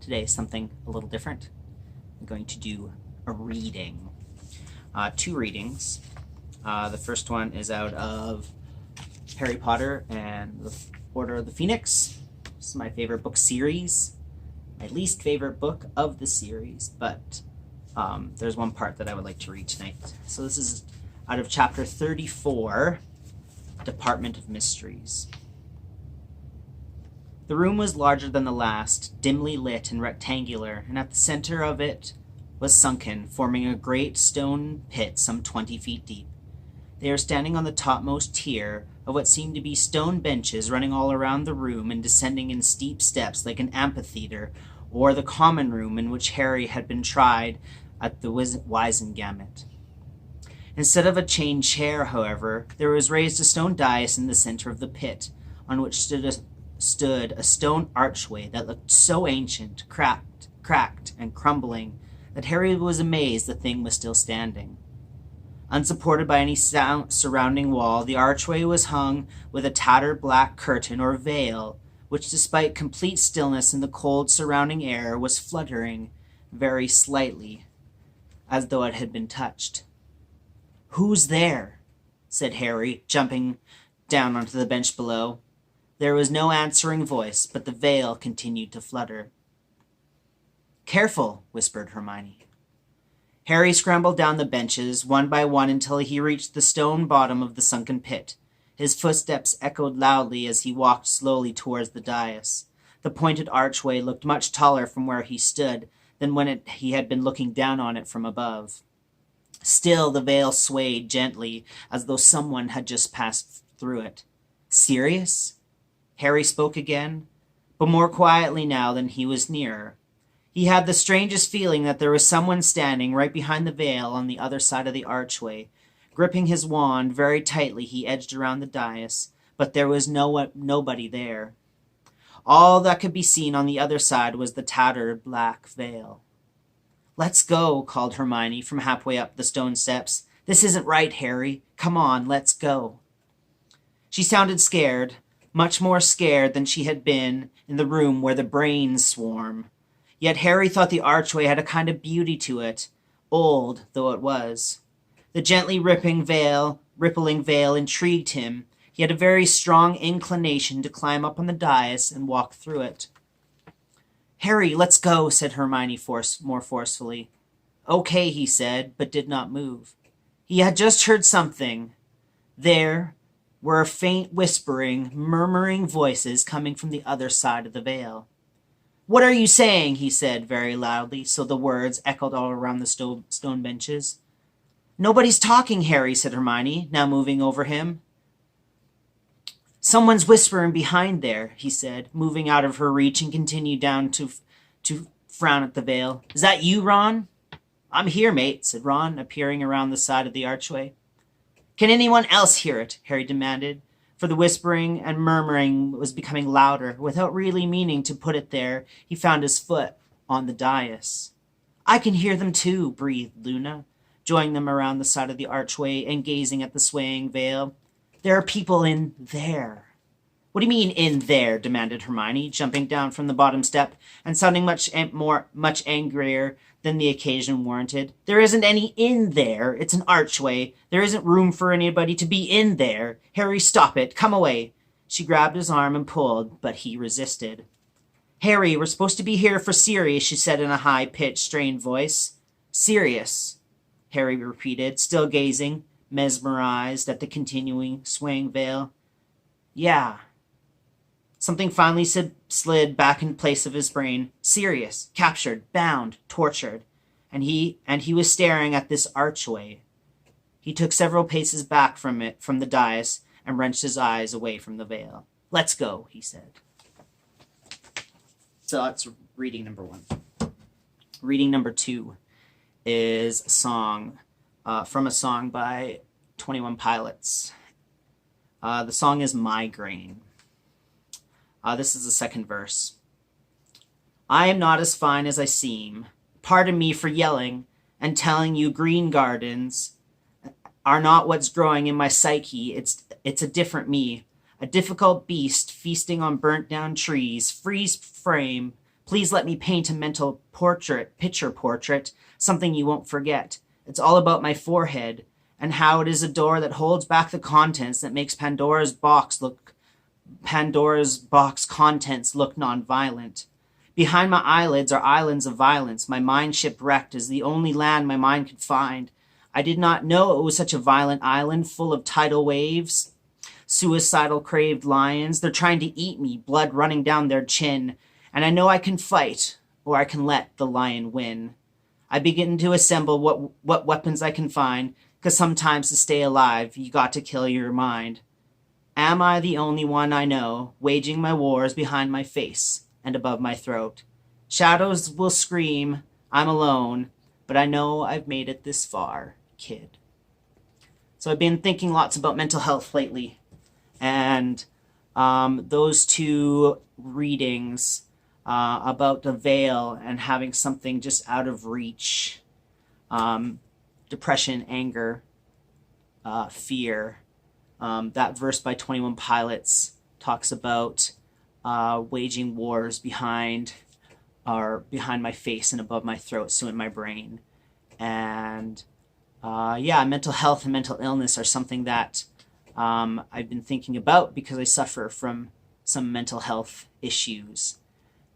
Today, something a little different. I'm going to do a reading. Two readings. The first one is out of Harry Potter and the Order of the Phoenix. This is my favorite book series. My least favorite book of the series, but there's one part that I would like to read tonight. So this is out of chapter 34, Department of Mysteries. The room was larger than the last, dimly lit and rectangular, and at the center of it was sunken, forming a great stone pit some 20 feet deep. They are standing on the topmost tier of what seemed to be stone benches running all around the room and descending in steep steps like an amphitheater, or the common room in which Harry had been tried at the Wisengamot. Instead of a chain chair, however, there was raised a stone dais in the center of the pit, on which stood a stone archway that looked so ancient, cracked, and crumbling that Harry was amazed the thing was still standing. Unsupported by any surrounding wall, the archway was hung with a tattered black curtain or veil, which, despite complete stillness in the cold surrounding air, was fluttering very slightly, as though it had been touched. "Who's there?" said Harry, jumping down onto the bench below. There was no answering voice, but the veil continued to flutter. "Careful," whispered Hermione. Harry scrambled down the benches, one by one, until he reached the stone bottom of the sunken pit. His footsteps echoed loudly as he walked slowly towards the dais. The pointed archway looked much taller from where he stood than when he had been looking down on it from above. Still, the veil swayed gently, as though someone had just passed through it. "Sirius?" Harry spoke again, but more quietly now than he was nearer. He had the strangest feeling that there was someone standing right behind the veil on the other side of the archway. Gripping his wand very tightly, he edged around the dais, but there was nobody there. All that could be seen on the other side was the tattered black veil. "Let's go," called Hermione from halfway up the stone steps. "This isn't right, Harry. Come on, let's go." She sounded scared, much more scared than she had been in the room where the brains swarm. Yet Harry thought the archway had a kind of beauty to it, old though it was. The gently rippling veil intrigued him. He had a very strong inclination to climb up on the dais and walk through it. "Harry, let's go," said Hermione more forcefully. "Okay," he said, but did not move. He had just heard something. There were faint whispering, murmuring voices coming from the other side of the veil. "What are you saying?" he said very loudly, so the words echoed all around the stone benches. "Nobody's talking, Harry," said Hermione, now moving over him. "Someone's whispering behind there," he said, moving out of her reach, and continued down to frown at the veil. "Is that you, Ron?" "I'm here, mate," said Ron, appearing around the side of the archway. "Can anyone else hear it?" Harry demanded, for the whispering and murmuring was becoming louder. Without really meaning to put it there, he found his foot on the dais. "I can hear them too," breathed Luna, joining them around the side of the archway and gazing at the swaying veil. "There are people in there." "What do you mean, in there?" demanded Hermione, jumping down from the bottom step and sounding much angrier than the occasion warranted. "There isn't any in there. It's an archway. There isn't room for anybody to be in there. Harry, stop it. Come away." She grabbed his arm and pulled, but he resisted. "Harry, we're supposed to be here for Sirius," she said in a high-pitched, strained voice. "Sirius," Harry repeated, still gazing, mesmerized at the continuing swaying veil. "Yeah." Something finally slid back in place of his brain. Sirius, captured, bound, tortured, and he was staring at this archway. He took several paces back from the dais, and wrenched his eyes away from the veil. "Let's go," he said. So that's reading number 1. Reading number 2 is a song from a song by 21 Pilots. The song is Migraine. This is the second verse. "I am not as fine as I seem. Pardon me for yelling and telling you green gardens are not what's growing in my psyche. It's a different me, a difficult beast feasting on burnt down trees, freeze frame, Please let me paint a mental picture portrait, something you won't forget. It's all about my forehead, and how it is a door that holds back the contents that makes Pandora's box contents look non-violent. Behind my eyelids are islands of violence. My mind shipwrecked is the only land my mind could find. I did not know it was such a violent island full of tidal waves, suicidal craved lions. They're trying to eat me, blood running down their chin. And I know I can fight, or I can let the lion win. I begin to assemble what weapons I can find, because sometimes to stay alive, you got to kill your mind. Am I the only one I know, waging my wars behind my face and above my throat? Shadows will scream, I'm alone, but I know I've made it this far, kid. So I've been thinking lots about mental health lately, and those two readings about the veil and having something just out of reach, depression, anger, fear. That verse by 21 Pilots talks about waging wars behind my face and above my throat, so in my brain. And mental health and mental illness are something that I've been thinking about because I suffer from some mental health issues.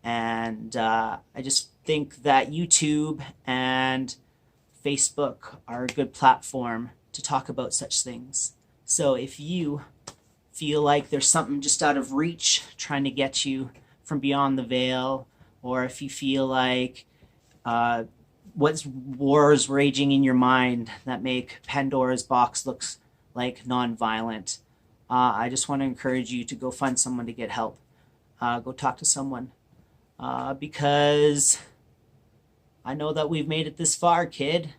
And I just think that YouTube and Facebook are a good platform to talk about such things. So if you feel like there's something just out of reach trying to get you from beyond the veil, or if you feel like what's wars raging in your mind that make Pandora's box look like non-violent, I just want to encourage you to go find someone to get help. Go talk to someone. Because I know that we've made it this far, kid.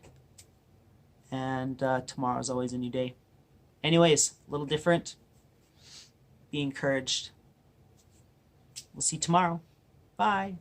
And tomorrow's always a new day. Anyways, a little different. Be encouraged. We'll see you tomorrow. Bye.